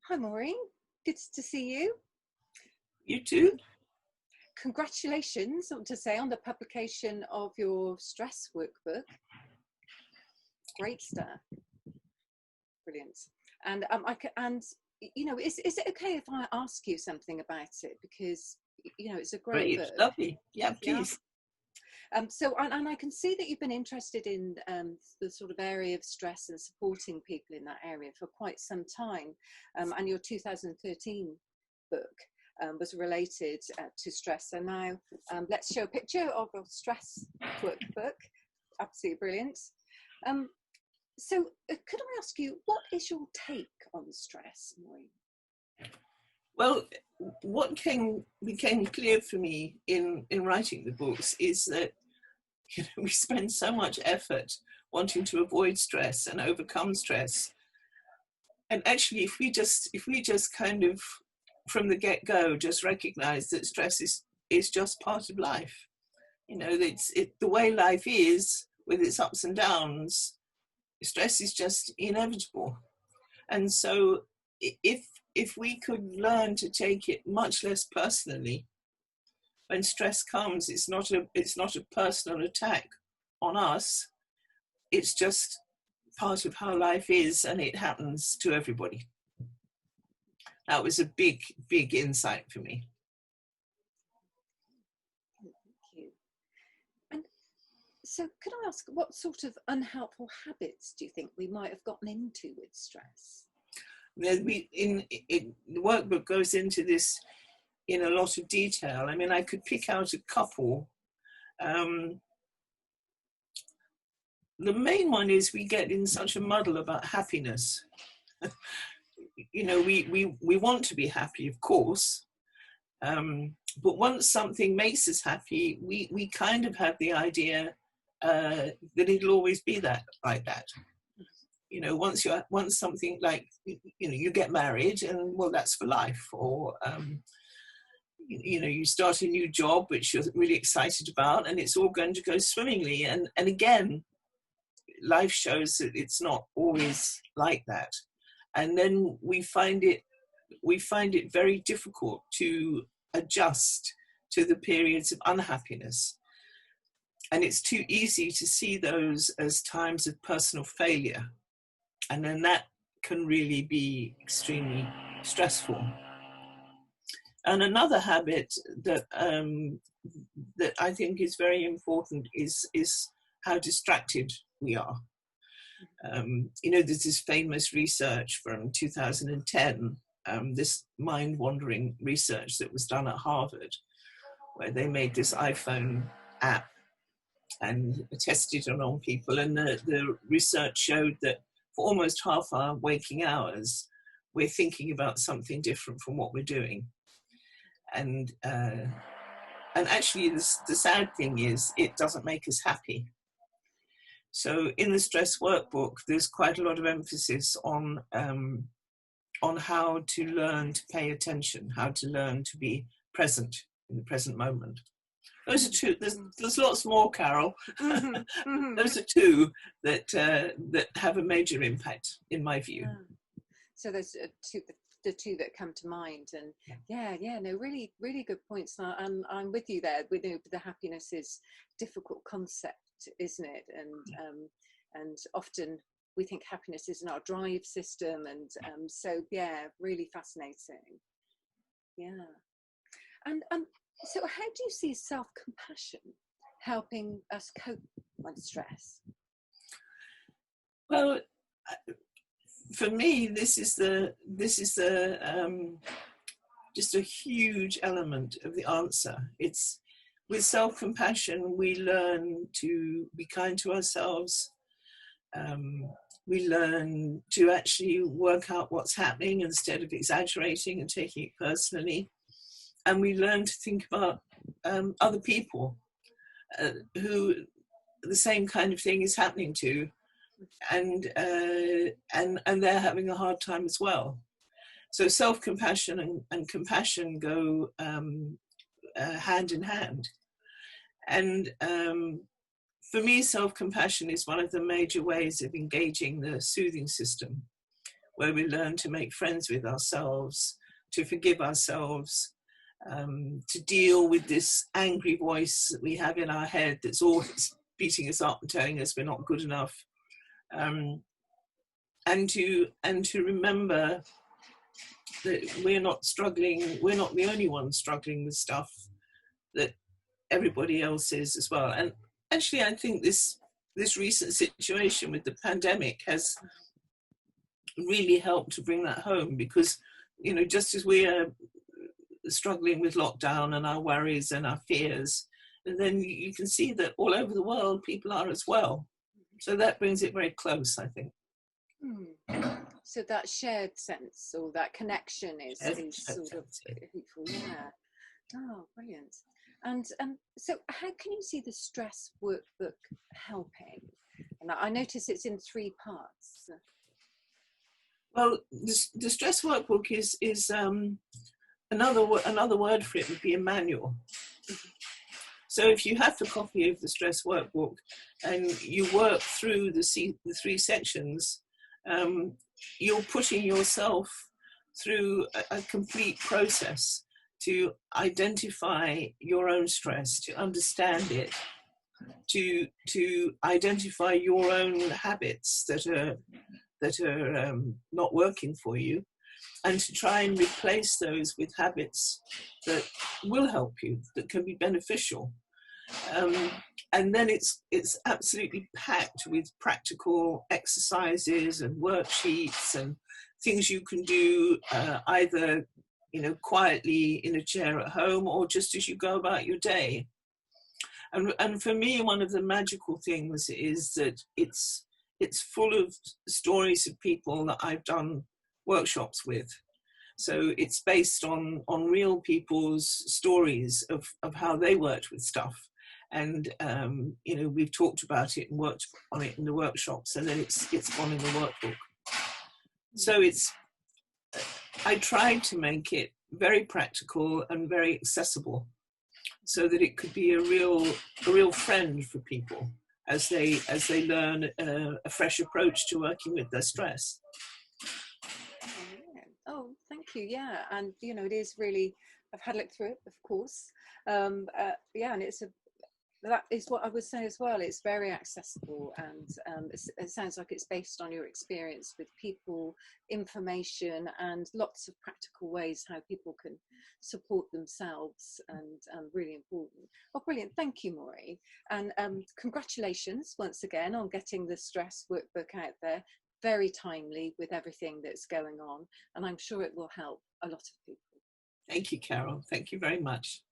Hi Maureen, good to see you. You too. Congratulations, I want to say, on the publication of your stress workbook. Great stuff. Brilliant. And is it okay if I ask you something about it, because it's a great book. Lovely. Yeah, please. And I can see that you've been interested in the sort of area of stress and supporting people in that area for quite some time. And your 2013 book was related to stress. So now let's show a picture of a stress workbook. Absolutely brilliant. So could I ask you, what is your take on stress, Maureen? Well, what became clear for me in writing the books is that we spend so much effort wanting to avoid stress and overcome stress. And actually, if we just kind of from the get-go just recognize that stress is just part of life. The way life is, with its ups and downs, stress is just inevitable. And so if we could learn to take it much less personally, when stress comes, it's not a personal attack on us. It's just part of how life is, and it happens to everybody. That was a big insight for me. Thank you. And so could I ask, what sort of unhelpful habits do you think we might have gotten into with stress? The workbook goes into this in a lot of detail. I mean, I could pick out a couple. The main one is we get in such a muddle about happiness. We want to be happy, of course, but once something makes us happy, we kind of have the idea that it'll always be like that. Once something like you get married, and well, that's for life, or you start a new job which you're really excited about, and it's all going to go swimmingly, and again, life shows that it's not always like that. And then we find it very difficult to adjust to the periods of unhappiness. And it's too easy to see those as times of personal failure. And then that can really be extremely stressful. And another habit that I think is very important is how distracted we are. There's this famous research from 2010, this mind-wandering research that was done at Harvard, where they made this iPhone app and tested it on people. And the research showed that for almost half our waking hours, we're thinking about something different from what we're doing. And actually, the sad thing is, it doesn't make us happy. So in the stress workbook, there's quite a lot of emphasis on how to learn to pay attention, how to learn to be present in the present moment. Those are two. There's lots more, Carol. Those are two that have a major impact, in my view. So there's the two that come to mind, and really, really good points. I'm with you there. We know the happiness is a difficult concept, isn't it? And often we think happiness is in our drive system, and really fascinating. Yeah. And so how do you see self-compassion helping us cope with stress? Well, for me, this is just a huge element of the answer. It's with self-compassion, we learn to be kind to ourselves. We learn to actually work out what's happening instead of exaggerating and taking it personally. And we learn to think about other people who the same kind of thing is happening to, and they're having a hard time as well. So self-compassion and compassion go hand in hand. And for me, self-compassion is one of the major ways of engaging the soothing system, where we learn to make friends with ourselves, to forgive ourselves, to deal with this angry voice that we have in our head that's always beating us up and telling us we're not good enough, and to remember that we're not the only ones struggling with stuff, that everybody else is as well. And actually, I think this recent situation with the pandemic has really helped to bring that home, because, you know, just as we are struggling with lockdown and our worries and our fears, and then you can see that all over the world people are as well. So that brings it very close, I think. So that shared sense, or that connection is sort of helpful. Yeah. Oh, brilliant. And so how can you see the stress workbook helping? And I notice it's in 3 parts. Well, the stress workbook is another word for it would be a manual. So if you have a copy of the stress workbook and you work through the 3 sections, you're putting yourself through a complete process to identify your own stress, to understand it, to identify your own habits that are not working for you, and to try and replace those with habits that will help you, that can be beneficial. And then it's absolutely packed with practical exercises and worksheets and things you can do either, you know, quietly in a chair at home, or just as you go about your day. And for me, one of the magical things is that it's full of stories of people that I've done workshops with. So it's based on real people's stories of how they worked with stuff. And, you know, we've talked about it and worked on it in the workshops, and then it's gone in the workbook. So I tried to make it very practical and very accessible, so that it could be a real friend for people as they learn a fresh approach to working with their stress. Oh, thank you. Yeah, and you know, it is really, I've had a look through it, of course. Yeah, and that is what I would say as well. It's very accessible, and it sounds like it's based on your experience with people, information, and lots of practical ways how people can support themselves, and really important. Oh, brilliant. Thank you, Maureen. And congratulations once again on getting the stress workbook out there. Very timely with everything that's going on, and I'm sure it will help a lot of people. Thank you, Carol. Thank you very much.